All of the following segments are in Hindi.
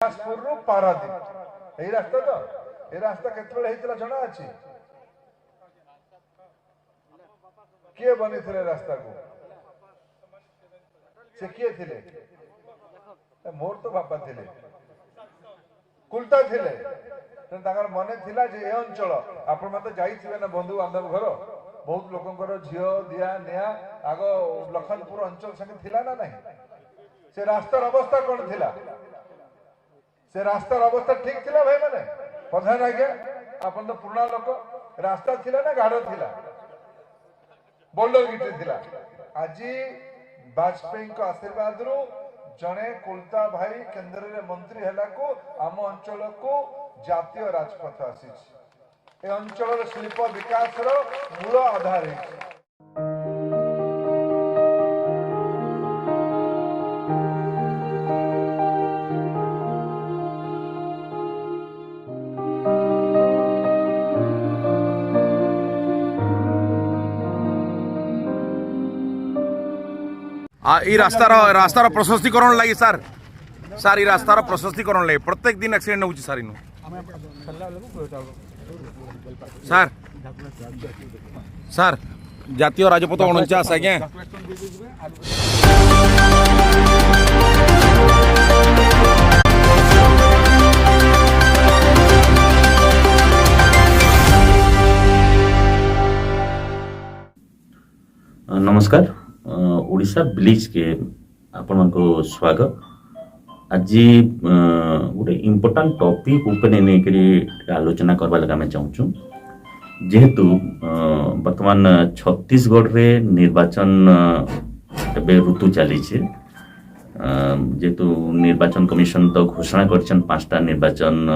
बिलासपुर पारादीप यही रास्ता तो ये रास्ता केतबेले हेतिला जणा अछि किए बनी थिले रास्ता को से किए थिले मोर तो बापा थिले कुलता थिले तांगर मने थिला जे ए अंचल आपण मते जाईथिबे ना बंधु बांधव घर बहुत लोकंकर झियो दिया निया आगो लखनपुर अंचल संगे थिला ना नहीं से रास्तार अवस्था कौन थिला से रास्तार अवस्था ठीक थिला भाई माने प्रधान आज्ञा आपन तो पुराना लोक रास्ता थिला ना गाढ़ थिला बोल्डर गिटे थिला आजी वाजपेयी को आशीर्वाद रु जने कुलता भाई केंद्र रे मंत्री हला को आम अंचल को जातीय राजपथ आसी ए अंचल शिल्प विकास रो मूल आधार है रास्तार प्रशस्तीकरण लगी सर सर ये रास्तार प्रशस्तीकरण लगे प्रत्येक दिन एक्सीडेंट होची सर इनु सर सर जातीय राजपथ 49 आज्ञा नमस्कार ओडिशा ब्लीच के आपण को स्वागत आज गोटे इम्पोर्टाट टॉपिक उपरे नहीं आलोचना करवा लगा मैं चाहूँ जेहेतु वर्तमान छत्तीसगढ़ रे निर्वाचन एबे ऋतु चली जेहेतु निर्वाचन कमिशन तो घोषणा कर 5टा निर्वाचन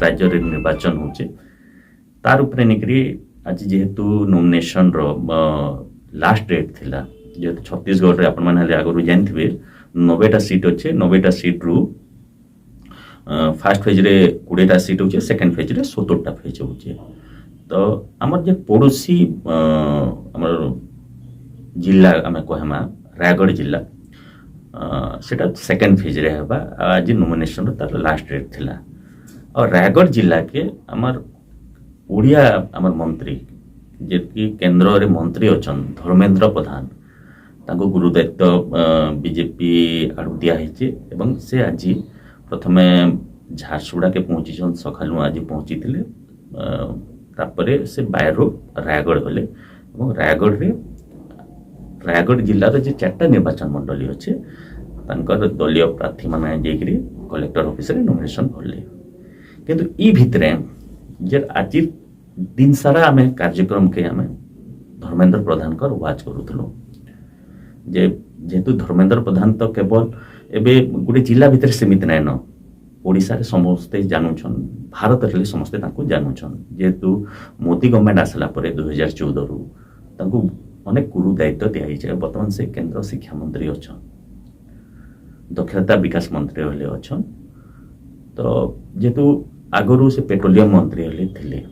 राज्य रे निर्वाचन होचे तार उपरे निकरी आज जेहेतु नॉमिनेशन रो लास्ट डेट थिला जेहेतु छत्तीसगढ़ रे आपण माने आगु जानथिबे 90टा सीट अच्छे 90टा सीट रु फर्स्ट फेज रे 20टा सीट होचे सेकंड फेज रे 70टा फेज होचे तो हमर जे पड़ोसी हमर जिला हमें कहमा रायगढ़ जिला सेटा सेकंड फेज रे हबा आज नॉमिनेशन तार लास्ट डेट थिला और रायगढ़ जिला के हमर ओडिया हमर मंत्री जे कि केंद्र रे मंत्री अछन धर्मेंद्र प्रधान ताको गुरुदायित्व बीजेपी आड़ दिया एवं से आज प्रथमे झारसुगुड़ा के पहुंची सकालू आज पहुंची तापर से बायरो रायगढ़ गले रायगढ़ रे रायगढ़ जिलार जे 4टा निर्वाचन मंडली अच्छे तांकर दलीय प्रार्थी माने जेकरी कलेक्टर ऑफिस रे नॉमिनेशन करले किंतु ई भितरे जे आज दिन सारा आमे कार्यक्रम के आमे धर्मेंद्र प्रधान कर वाच करूथलो जेहेतु धर्मेंद्र प्रधान तो केवल एबे गोटे जिला भितर सीमित नाय न ओडिशा रे समस्ते जानूछन भारत रे समस्ते ताको जानूछन जेहेतु मोदी गवर्नमेंट आसला परे 2014 रु ताको अनेक गुरु दायित्व दिया हिचे वर्तमान से केंद्र शिक्षा मंत्री अछन दक्षता विकास मंत्री हले अछन तो जेहेतु आगरु से पेट्रोलियम मंत्री हले थिले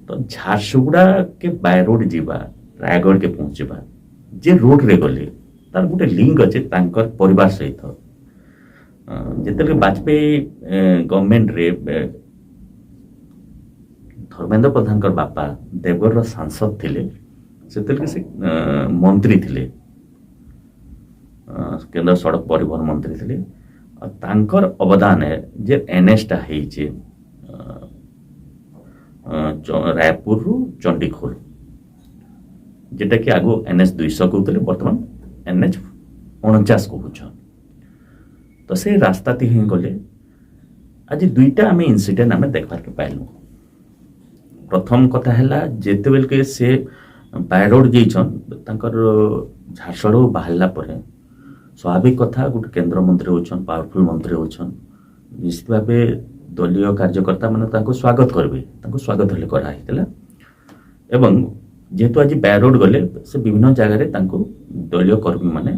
तो झारसुगुड़ा के बाय रोड जीवा रायगढ़ के पहुंचवा जे रोड रे गले तार गोटे लिंक अच्छे तांकर परिवार सहित जेते वाजपेयी गवर्नमेंट रे धर्मेंद्र प्रधान कर बापा देवगढ़ रो सांसद थिले सेते से मंत्री थिले केंद्र सड़क परिवहन मंत्री थिले और तांकर अवदान है जे एनएस टा हेचे रायपुर रु चंडीखोल जेटा कि आगो एनएच 200 कहते बर्तमान एनएच 49 कहूछ तो से रास्ता ती ही गले आज दुईटा आम इनसीडेंट आम देखबार के पाइलु प्रथम कथा है जेते बेल के से बाय रोड जेछन तांकर झारसुगुड़ा बाहरला परे स्वाभाविक कथा गोटे केंद्र मंत्री होछन पावरफुल मंत्री होछन निश्चित भावे दलीय कार्यकर्ता माने तांको स्वागत करबे तांको स्वागत हले करा हितला एवं जेहेतु आज बाय रोड गले से विभिन्न जगह तांको दलीय कर्मी माने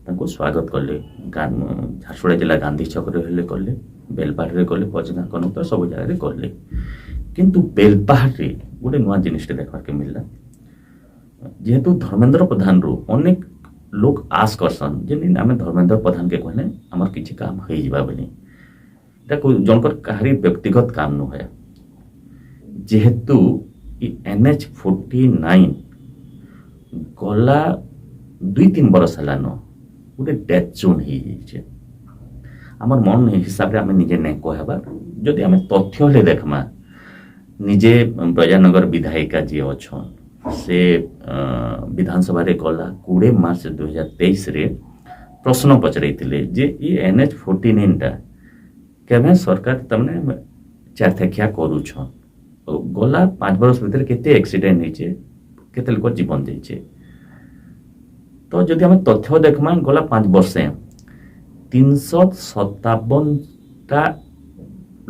तांको स्वागत कले झारसुगुड़ा जिला गांधी छक रे हेले कले बेलपाहाड़ रे कले पजना कनक सब जगह रे कले किंतु बेलपाहाड़ रे गोटे नुआ जिनिस देखा के मिलला जेहेतु धर्मेंद्र प्रधान रो अनेक लोग आस करसन जे आम धर्मेंद्र प्रधान के कहले आमर किसी काम हो जावा बोली जनकर कहारी व्यक्तिगत काम नुहे जेहेतु NH49 गला 2-3 बरस हेलान गोटे डेथ जोन हो जाइए आमर मन हिसाब से आम निजे नहीं कहबार जदि आम तथ्य ले देखमा निजे ब्रजानगर विधायिका जी अच्छन से विधानसभा रे गला 20 मार्च 2023 रे प्रश्न पचरई जे ये NH49 टा केवे सरकार तमने चारथेकिया करूछन गला 5 बरस भीतर केते एक्सीडेंट होइछे केते लोक जीवन जाइछे तो जदि आम तथ्य देखमा गला 5 वर्षे 357 टा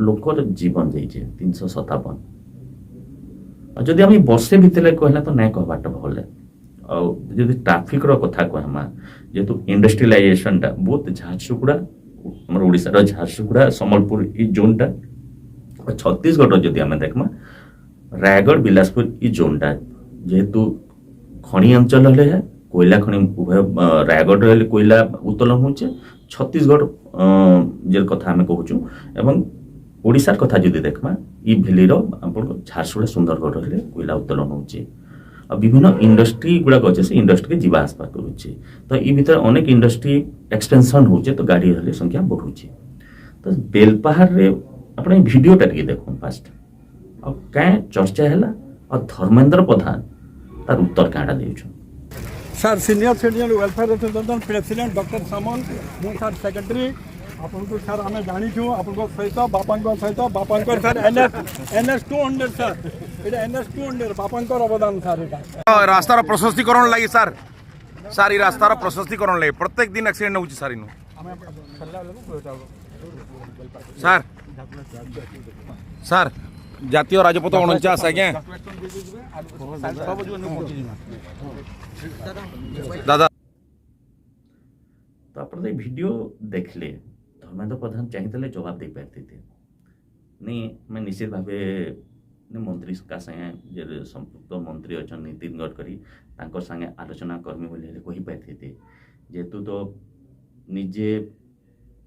लोकर जीवन जाइछे 357 जदि आम वर्षे भितर कहला तो नहीं कहबाट भल जदि ट्राफिक कथा कहमा जेहेतु इंडस्ट्रियलाइजेशन टा बहुत झारसुगुड़ा हमर ओडिसा रो झारसुगुड़ा संबलपुर ई जोन टा और छत्तीसगढ़ जदि आम देखमा रायगढ़ बिलासपुर ई जोन टा जेहेतु खनि अंचल है कोयला खनि उभय रायगढ़ रे कोयला उत्तोलन होचे छत्तीसगढ़ जे कथा आम कहूँ एवं ओडिशार कथा जदि देखमा ई भेलीर झारसुगुड़ा सुंदरगढ़ रे कोयला उत्तोलन होचे और विभिन्न इंडस्ट्री गुड़ाक अच्छे से इंडस्ट्री के जीवा आसपा करुचे तो ये भीतर अनेक इंडस्ट्री एक्सटेंशन होचे तो गाड़ी वाली संख्या बढ़ुचे तो बेलपाहाड़ रे अपने वीडियोटा टे देखो फास्ट और क्या चर्चा है और धर्मेंद्र प्रधान तार उत्तर क्या देउछन sir senior citizen welfare association president doctor Samal मु सर सेक्रेटरी आपन को सर हमें जानी छु आपन को सहित बापन को सर NS200 सर এটা NS200 बापनकर अवदान सर এটা रास्तार प्रशस्तीकरण लगी सर सर ये रास्तार प्रशस्तीकरण लगी प्रत्येक दिन एक्सीडेंट होची सर इनु सर सर जातीय राजपथ 49 आज्ञा दादा तो आप वीडियो देखले धर्मेंद्र प्रधान चाहिए जवाब दे पाते थे नहीं मैं निश्चित भाव मंत्री का संगे जे संपुक्त मंत्री अच्छा नितिन गडकरी तांकर संगे आलोचना कर्मी बोली कही पाते थे जेहेतु तो निजे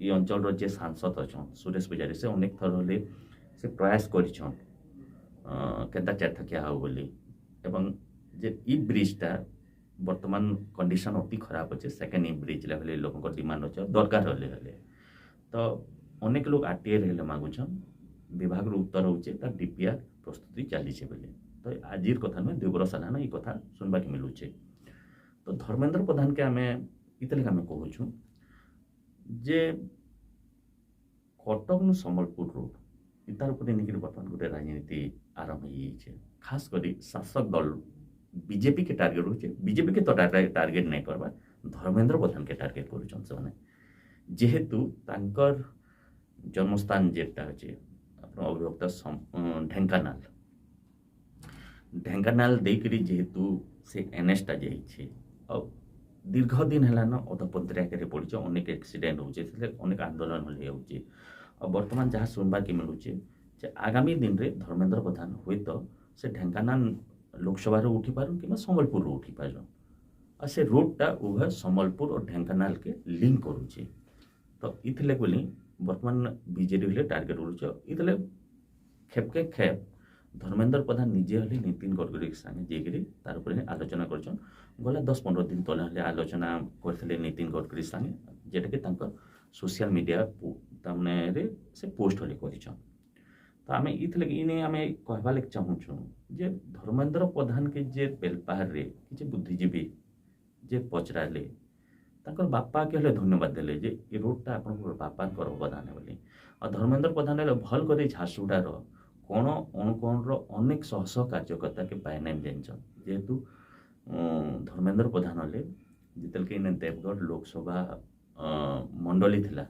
ये अंचल जे सांसद अच्छा सुरेश पुजारी से अनेक थर होले से प्रयास करिछन केनता चारथकिया हो बोली एवं जे ई ब्रिजटा वर्तमान कंडीशन अति खराब अच्छे सेकेंड ई ब्रिज लेवल लोक डिमांड अच्छे दरकार होले तो अनेक लोग RTI रे मांगुछन विभाग उत्तर होचे DPR प्रस्तुति चली बोले तो आज कथा नुहे 2 बरस है ये कथा सुनवा के मिलूचे तो धर्मेंद्र प्रधान के आम इतने आम कहूँ जे कटक नु संबलपुर रोड इतार उपर नहीं बर्तमान गोटे राजनीति आरंभ हो खास कर शासक दल बीजेपी के टार्गेट होचे बीजेपी के तो टार्गेट नहीं करवा धर्मेंद्र प्रधान के टार्गेट करुछन से जेहेतु तांकर जन्मस्थान जेटा अच्छे अभिभक्त ढेंकानाल देकरी जेहेतु से NS टा जाइए और दीर्घ दिन है अधपंथी पड़ी अनेक एक्सीडेंट होचे अनेक आंदोलन होचे और बर्तमान जहाँ सुनवा के मिलूचे आगामी दिन रे धर्मेंद्र प्रधान हुए तो से ढेंकानाल लोकसभा उठी पारन कि संबलपुर उठी पारन और से रोडटा उभय संबलपुर और ढेंकानाल के लिंक करुचे तो इतले बोली वर्तमान बीजेडी हले टार्गेट करुचे इतले खेप के खेप धर्मेंद्र प्रधान निजे हले नितिन गडकरी संगे जेकरी तार ऊपर आलोचना करछन गला 10-15 दिन तले हले आलोचना करथिले नितिन गडकरी संगे जेटा कि तांकर सोशल मीडिया तमने रे से पोस्ट हले करिछन तो आम इतले इने आम कहबा लगे चाहूँ जे धर्मेंद्र प्रधान के जे बेलपाहाड़ रे किसी बुद्धिजीवी जे पचराले तांकर बापा के हले धन्यवाद देले जे ये रोडटा आपन बापा अवदान है बोली और धर्मेंद्र प्रधान भल कर झारसुगुड़ार कौन अणुकोण अनेक शह शह कार्यकर्ता के बायनाम जानछन जेहेतु धर्मेंद्र प्रधान हले जितल के देवगढ़ लोकसभा मंडली थिला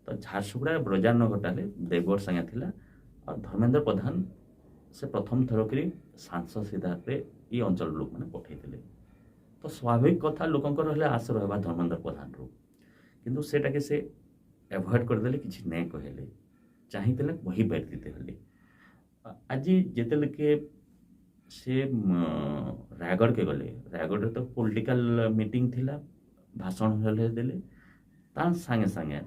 तो झारसुगुड़ा ब्रजानगर टाले देवगढ़ संगे थिला और धर्मेंद्र प्रधान से प्रथम थरक सांसद सिद्धार्थ ये अंचल लोक मैंने पठे तो स्वाभाविक कथा लोकंकर हले आस रहा धर्मेंद्र प्रधान रू किंतु सेटा के से एवॉइड करदे कि नहीं कहले चाहिए कही पारते हले आज जिते के से रायगढ़ के गले रायगढ़ तो पॉलिटिकल मीटिंग थिला ଭାଷଣ ହେଲେ ଦେଲେ ତା ସାଙ୍ଗେ ସାଙ୍ଗେ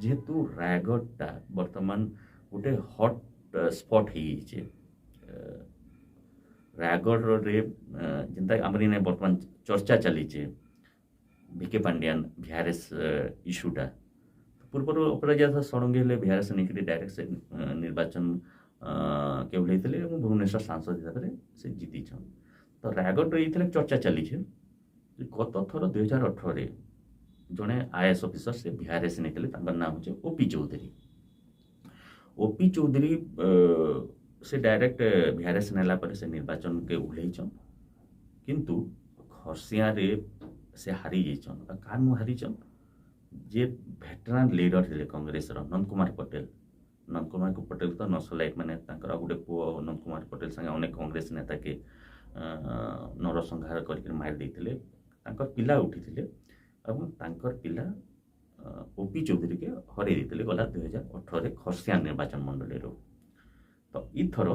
ଯେହେତୁ ରାୟଗଡ଼ଟା ବର୍ତ୍ତମାନ ଗୋଟେ ହଟ୍ ସ୍ପଟ୍ ହେଇଯାଇଛି ରାୟଗଡ଼ରେ ଯେନ୍ତା ଆମର ଇନେ ବର୍ତ୍ତମାନ ଚର୍ଚ୍ଚା ଚାଲିଛେ ଭିକେ ପାଣ୍ଡିଆନ ଭିଆର୍ଏସ୍ ଇସ୍ୟୁଟା ପୂର୍ବରୁ ଅପରାଜିତା ଷଡ଼ଙ୍ଗୀ ହେଲେ ଭିଆର୍ଏସ୍ ନେଇକରି ଡାଇରେକ୍ଟ ସେ ନିର୍ବାଚନ କେ ଓହ୍ଲେଇଥିଲେ ଏବଂ ଭୁବନେଶ୍ୱର ସାଂସଦ ହିସାବରେ ସେ ଜିତିଛନ୍ ତ ରାୟଗଡ଼ରେ ଏଇଥିରେ ଚର୍ଚ୍ଚା ଚାଲିଛେ ଗତ ଥର 2018ରେ ଜଣେ ଆଇଏଏସ୍ ଅଫିସର ସେ ଭିଆର୍ଏସ୍ ନେଇଥିଲେ ତାଙ୍କର ନାଁ ହେଉଛି ଓପି ଚୌଧୁରୀ ଓପି ଚୌଧୁରୀ ସେ ଡାଇରେକ୍ଟ ଭିଆର୍ଏସ୍ ନେଲା ପରେ ସେ ନିର୍ବାଚନକେ ଓହ୍ଲେଇଛନ୍ କିନ୍ତୁ ଖରସିଆଁରେ ସେ ହାରି ଯାଇଛନ୍ ଆଉ କାନୁ ହାରିଛନ୍ ଯେ ଭେଟରାନ୍ ଲିଡର ଥିଲେ କଂଗ୍ରେସର ନନ୍ଦ କୁମାର ପଟେଲ ନନ୍ଦ କୁମାର ପଟେଲ ତ ନକ୍ସଲାଇଟ୍ ମାନେ ତାଙ୍କର ଆଉ ଗୋଟେ ପୁଅ ନନ୍ଦ କୁମାର ପଟେଲ ସାଙ୍ଗେ ଅନେକ କଂଗ୍ରେସ ନେତାକେ ନରସଂହାର କରିକି ମାରି ଦେଇଥିଲେ ତାଙ୍କର ପିଲା ଉଠିଥିଲେ ଏବଂ ତାଙ୍କର ପିଲା ଓପି ଚୌଧୁରୀକେ ହରେଇ ଦେଇଥିଲେ ଗଲା 2018ରେ ଖରସିଆଁ ନିର୍ବାଚନ ମଣ୍ଡଳୀରୁ ତ ଇଥର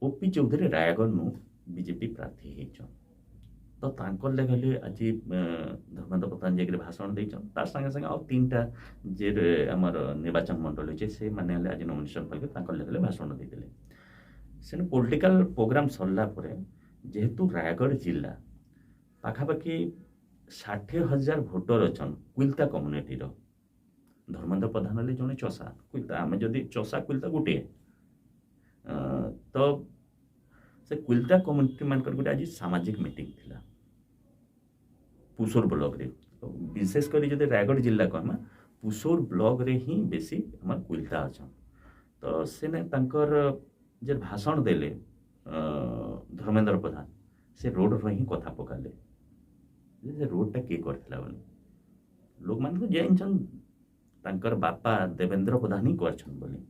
ଓପି ଚୌଧୁରୀ ରାୟଗଡ଼ନୁ ବିଜେପି ପ୍ରାର୍ଥୀ ହେଇଛନ୍ ତ ତାଙ୍କର ଲେଗଲି ଆଜି ଧର୍ମେନ୍ଦ୍ର ପ୍ରଧାନ ଯାଇକରି ଭାଷଣ ଦେଇଛନ୍ ତାର ସାଙ୍ଗେ ସାଙ୍ଗେ ଆଉ 3ଟା ଯେ ଆମର ନିର୍ବାଚନ ମଣ୍ଡଳୀ ଅଛି ସେମାନେ ହେଲେ ଆଜି ନମିନେସନ୍ ପାଇକି ତାଙ୍କର ଲେଗଲେ ଭାଷଣ ଦେଇଥିଲେ ସେଣୁ ପଲିଟିକାଲ ପ୍ରୋଗ୍ରାମ ସରିଲା ପରେ ଯେହେତୁ ରାୟଗଡ଼ ଜିଲ୍ଲା ପାଖାପାଖି 60,000 ଭୋଟର ଅଛନ୍ କୁଇଲ୍ତା କମ୍ୟୁନିଟିର ଧର୍ମେନ୍ଦ୍ର ପ୍ରଧାନ ହେଲେ ଜଣେ ଚଷା କୁଇଲ୍ତା ଆମେ ଯଦି ଚଷା କୁଇଲ୍ତା ଗୋଟିଏ ତ ସେ କୁଇଲ୍ତା କମ୍ୟୁନିଟି ମାନଙ୍କର ଗୋଟେ ଆଜି ସାମାଜିକ ମିଟିଂ ଥିଲା ପୁସୋର ବ୍ଲକରେ ବିଶେଷ କରି ଯଦି ରାୟଗଡ଼ ଜିଲ୍ଲା କହିମା ପୁସୋର ବ୍ଲକରେ ହିଁ ବେଶୀ ଆମର କୁଇଲ୍ତା ଅଛନ୍ ତ ସେନେ ତାଙ୍କର ଯେ ଭାଷଣ ଦେଲେ ଧର୍ମେନ୍ଦ୍ର ପ୍ରଧାନ ସେ ରୋଡ଼ର ହିଁ କଥା ପକାଲେ ସେ ରୋଡ଼ଟା କିଏ କରିଥିଲା ବୋଲି ଲୋକମାନେ ତ ଜାଣିଛନ୍ ତାଙ୍କର ବାପା ଦେବେନ୍ଦ୍ର ପ୍ରଧାନ ହିଁ କରିଛନ୍ ବୋଲି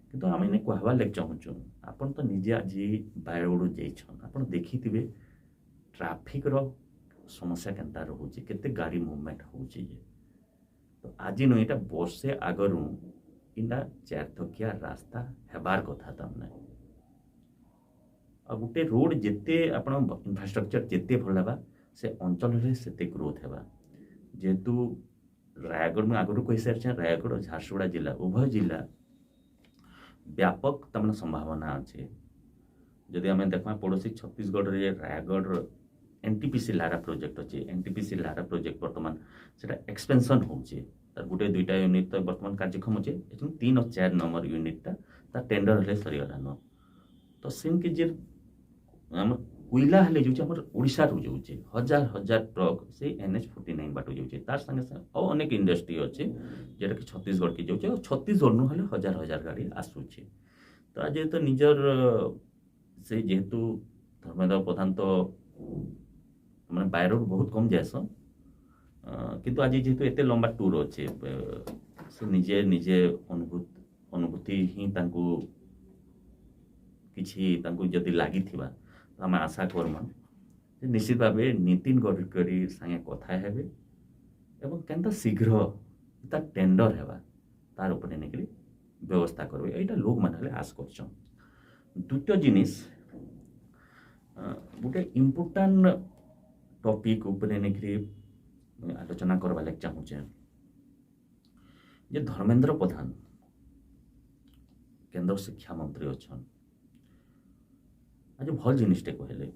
କିନ୍ତୁ ଆମେ ଏନେ କହିବାର୍ ଲାଗି ଚାହୁଁଛୁ ଆପଣ ତ ନିଜେ ଆଜି ବାୟଗଡ଼ ଯାଇଛନ୍ ଆପଣ ଦେଖିଥିବେ ଟ୍ରାଫିକ୍ର ସମସ୍ୟା କେନ୍ତା ରହୁଛି କେତେ ଗାଡ଼ି ମୁଭମେଣ୍ଟ ହେଉଛି ଯେ ତ ଆଜି ନୁହେଁ ଏଇଟା ବର୍ଷେ ଆଗରୁ ଏଇଟା 4 ଥକିଆ ରାସ୍ତା ହେବାର କଥା ତାମାନେ ଆଉ ଗୋଟେ ରୋଡ଼ ଯେତେ ଆପଣ ଇନଫ୍ରାଷ୍ଟ୍ରକ୍ଚର ଯେତେ ଭଲ ହେବା ସେ ଅଞ୍ଚଳରେ ସେତେ ଗ୍ରୋଥ ହେବା ଯେହେତୁ ରାୟଗଡ଼ ମୁଁ ଆଗରୁ କହିସାରିଛେ ରାୟଗଡ଼ ଝାରସୁଗୁଡ଼ା ଜିଲ୍ଲା ଉଭୟ ଜିଲ୍ଲା ବ୍ୟାପକ ତାମାନେ ସମ୍ଭାବନା ଅଛି ଯଦି ଆମେ ଦେଖବା ପଡ଼ୋଶୀ ଛତିଶଗଡ଼ରେ ରାୟଗଡ଼ର NTPC ଲାରା ପ୍ରୋଜେକ୍ଟ ଅଛି NTPC ଲାରା ପ୍ରୋଜେକ୍ଟ ବର୍ତ୍ତମାନ ସେଟା ଏକ୍ସପେନ୍ସନ୍ ହେଉଛି ତାର ଗୋଟେ 2ଟା ୟୁନିଟ୍ ତ ବର୍ତ୍ତମାନ କାର୍ଯ୍ୟକ୍ଷମ ଅଛି 3 ଆଉ 4 ନମ୍ବର ୟୁନିଟ୍ଟା ତା ଟେଣ୍ଡର ହେଲେ ସରିଗଲାନ ତ ସେମିତି ଯେ ଆମର କୋଇଲା ହେଲେ ଯାଉଛି ଆମର ଓଡ଼ିଶାରୁ ଯାଉଛି ହଜାର ହଜାର ଟ୍ରକ୍ ସେଇ NH49 ବାଟୁ ଯାଉଛି ତାର ସାଙ୍ଗେ ସାଙ୍ଗେ ଆଉ ଅନେକ ଇଣ୍ଡଷ୍ଟ୍ରି ଅଛି ଯେଉଁଟାକି ଛତିଶଗଡ଼କେ ଯାଉଛି ଆଉ ଛତିଶଗଡ଼ନୁ ହେଲେ ହଜାର ହଜାର ଗାଡ଼ି ଆସୁଛି ତ ଯେହେତୁ ନିଜର ସେ ଯେହେତୁ ଧର୍ମେନ୍ଦ୍ର ପ୍ରଧାନ ତ ମାନେ ବାୟରୁ ବହୁତ କମ୍ ଯାଏସନ୍ କିନ୍ତୁ ଆଜି ଯେହେତୁ ଏତେ ଲମ୍ବା ଟୁର୍ ଅଛି ସେ ନିଜେ ଅନୁଭୂତି ହିଁ ତାଙ୍କୁ କିଛି ତାଙ୍କୁ ଯଦି ଲାଗିଥିବା ତ ଆମେ ଆଶା କରମା ଯେ ନିଶ୍ଚିତ ଭାବେ ନୀତିନ ଗଡ଼କରୀ ସାଙ୍ଗେ କଥା ହେବେ ଏବଂ କେନ୍ତା ଶୀଘ୍ର ତା ଟେଣ୍ଡର ହେବା ତାର ଉପରେ ନେଇକରି ବ୍ୟବସ୍ଥା କରିବେ ଏଇଟା ଲୋକମାନେ ହେଲେ ଆଶ କରଛନ୍ ଦ୍ୱିତୀୟ ଜିନିଷ ଗୋଟେ ଇମ୍ପୋର୍ଟାଣ୍ଟ टॉपिक उपरे नेकरी आलोचना करवा लग चाहूचे जे धर्मेन्द्र प्रधान केंद्र शिक्षा मंत्री अच्छन आज भल जिनिसटे कहले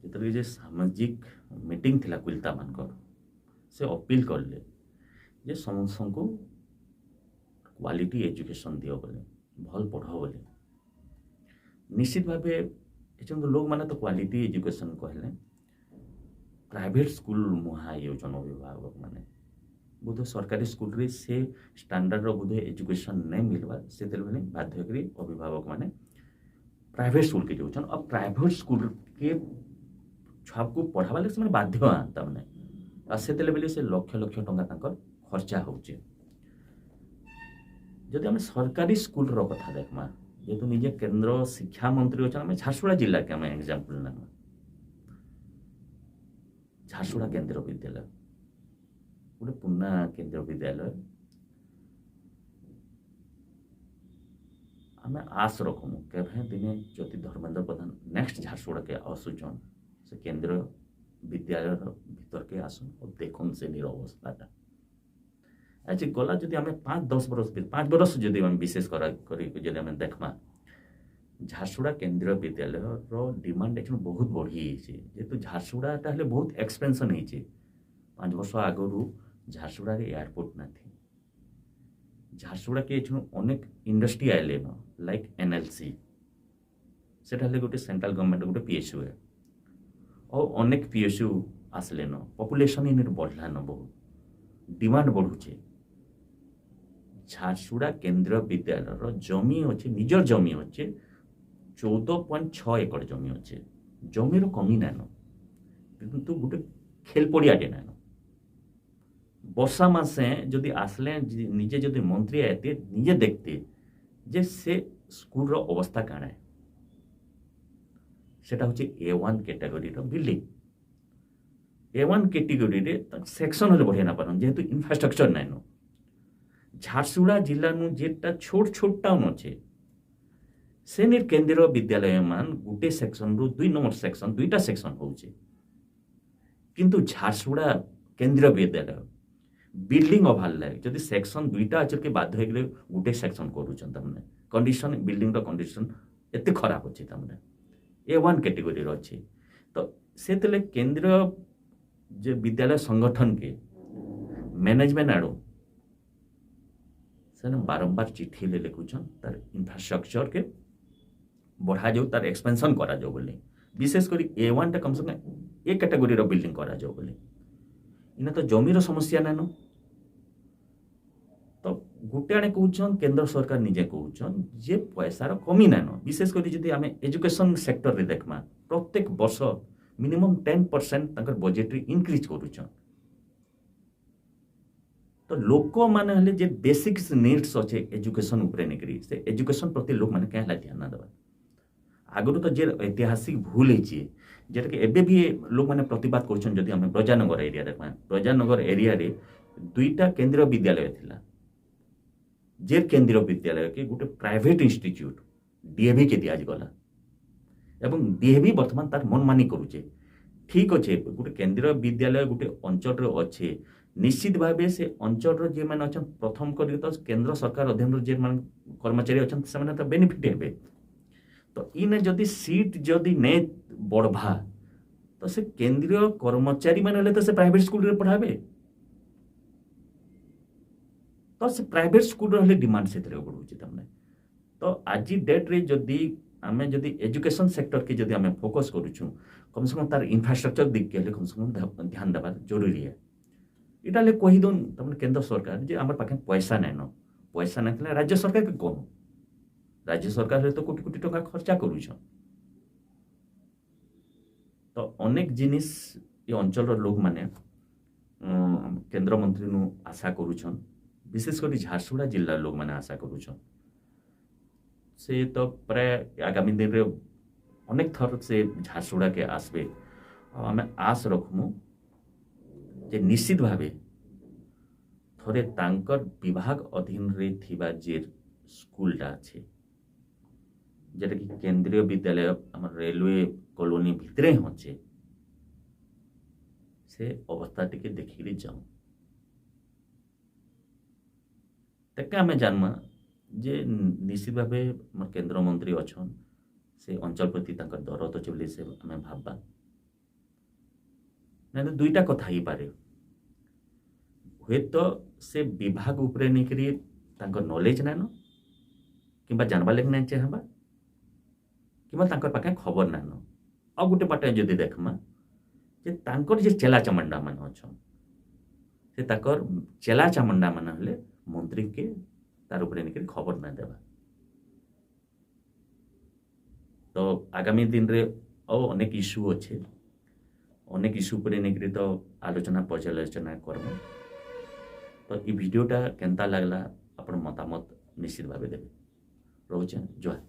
जेतरे जे सामाजिक मीटिंग थिला कुलता मानकर से अपील करले जे समस्त को क्वालिटी एजुकेशन दियो बोले भल पढ़ो बोले निश्चित भावे एचन लोग माने तो क्वालिटी एजुकेशन कहले प्राइवेट स्कूल मुहा योजन अभिभावक माने बोध सरकारी स्कूल रे से स्टैंडर्ड रो बोध एजुकेशन नहीं मिलवा से तेलबने बाध्य करी अभिभावक माने प्राइवेट स्कूल के जोचन अब प्राइवेट स्कूल के छाप को पढ़ावा ले से बाध्य आंता माने आ से तेलबले से लक्ष लक्ष टंका तांकर खर्चा होचे जदि हम सरकारी स्कूल रो कथा देखमा जेतु निजे केंद्र शिक्षा मंत्री होचन हम झारसुगुड़ा जिला के हम एग्जांपल ना झारसुगुड़ा केंद्र विद्यालय गोटे पुना केंद्र विद्यालय आम आस रखमु के दिने जदि धर्मेन्द्र प्रधान नेक्स्ट झारसुगुड़ा के आसुचन से केंद्र विद्यालय भीतर के आसन और देखुन से अवस्थाटा आज गला जदि आम 5-10 बरस 5 बरस जदि आम विशेष जदि आम देखमा झारसुगुड़ा केंद्रीय विद्यालय डिमांड एक्चुअली बहुत बढ़ी जेहेतु झारसुगुड़ा हेल्ले बहुत एक्सपेंशन होती 5 वर्ष आगु झारसुगुड़ा एयरपोर्ट ना थी झारसुगुड़ा के अनेक इंडस्ट्री आए न लाइक NLC से गोटे सेंट्रल गवर्नमेंट गोटे PSU है और अनेक PSU आसले न पॉपुलेशन इन बढ़ला न बहुत डिमांड बढ़ुचे झारसुगुड़ा केंद्रीय विद्यालय जमी अच्छे निजर जमी अच्छे 14.6 एकड़ जमी अच्छे जमीर कमी नाइन किंतु गोटे खेल पड़ियाटे नाइन वर्षा मासे जदि आसले निजे जदि मंत्री आते निजे देखते जे से स्कूल रो अवस्था काण है सेटा होची A1 कैटेगरी रो बिल्डिंग A1 कैटेगरी रे सेक्शन होले बढ़िया ना पारन जेहेतु इंफ्रास्ट्रक्चर नाइन झारसुगुड़ा जिला नु जेटा छोट छोट टाउन अच्छे से केंद्रीय विद्यालय मान गोटे सेक्शन रु 2 नंबर सेक्शन 2टा सेक्शन होचे किंतु झारसुगुड़ा केंद्रीय विद्यालय बिल्डिंग अभाव लागे जदि सेक्शन 2टा अच्छे के बाध्य होगले गोटे सेक्शन करूछन तमने कंडीशन बिल्डिंग रो कंडीशन एते खराब अछि तमने A1 कैटेगरी रो अछि तो सेतले केंद्रीय जे विद्यालय संगठन के मैनेजमेंट आड़ो से बारंबार चिट्ठी ले लिखुछन तार इंफ्रास्ट्रक्चर के बढ़ा जाऊ तार एक्सपेंशन करा जाऊ बोले विशेष करी A1 टा कम से कम एक कैटेगरी रो बिल्डिंग करा जाऊ बोले इना तो जमीर समस्या नानो तो गोटे आड़े कहउछन केंद्र सरकार निजे कहउछन जे पैसार कमी नानो विशेष करी जदि आमे एजुकेशन सेक्टर रे देखमा प्रत्येक वर्ष मिनिमम 10% तंकर बजेटरी इंक्रीज करूछन तो लोक माने हले जे बेसिक नीड्स अच्छे एजुकेशन उपरे निकरी से एजुकेशन प्रति लोक माने कहला ध्यान ना देबा आगु तो जे ऐतिहासिक भूल है जेटा कि एबे भी लोक माने प्रतिवाद करछन जदि हम प्रजानगर एरिया देखमा प्रजानगर एरिया रे 2टा केंद्रीय विद्यालय थिला जे केंद्रीय विद्यालय के गोटे प्राइवेट इंस्टीट्यूट DAV के दिया गला एवं DAV वर्तमान तार मनमानी करूचे ठीक अच्छे गोटे केंद्रीय विद्यालय गोटे अंचल अच्छे निश्चित भाव से अंचल जे मैंने अच्छा प्रथम कर तो केंद्र सरकार अधीन जे कर्मचारी अच्छा से तो बेनिफिट हे तो इन जदि सीट जदि ने बढ़वा तो से केंद्रीय कर्मचारी मान तो से प्राइवेट स्कूल रे पढ़ाबे तो से प्राइवेट स्कूल रे डिमांड से बढ़ुचे तमने तो आज डेट रे जदि आमे जदि एजुकेशन सेक्टर के जदि आमे फोकस करूछु कम से कम तार इंफ्रास्ट्रक्चर दिख के कम से कम ध्यान देवा जरूरी है इटा ले कही दन तमने केंद्र सरकार जे हमर पाखे पैसा नहीं राज्य सरकार के कहूँ राज्य सरकार रे तो कोटी कोटी टका खर्चा करूछ तो अनेक जिनिस ये अंचल लोक माने केंद्र मंत्री नु आशा करूछन विशेष कर झारसुगुड़ा जिला लोक माने आशा करूछन से तो प्राय आगामी दिन रे अनेक थर से झारसुगुड़ा के आसबे आम आस रखमु जे निश्चित भावे थोड़े तांकर विभाग अधीन रे थिबा जे स्कूलटा अच्छे जेटा कि केंद्रीय विद्यालय आम रेलवे कॉलोनी भितरे अच्छे से अवस्था टिके देखिरी जाऊँ तेके आमे जानमा जे निश्चित भावे केंद्र मंत्री अच्छन से अंचल प्रति तांकर दरद अच्छे बोली से आमे भाबा ना दुईटा कथा ही पारे हुए तो से विभाग उपरे निकरी तांकर नॉलेज नानो किंबा जानबा लगे ना चाहबा किंबा तांकर पाखे खबर नानो आ गोटे बाटे जदि देखमा जे तांकर जे चेला चामुंडा मान अछन से ताकर चेला चामुंडा मान हले मंत्री के तार उपरे निकरी खबर ना देबा तो आगामी दिन रे और अनेक इश्यू अच्छे अनेक इश्यू पर निकरी तो आलोचना पर्यालोचना करबो तो ये वीडियोटा केनता लागला अपन मतामत निश्चित भाव देवे रोचे जुहार।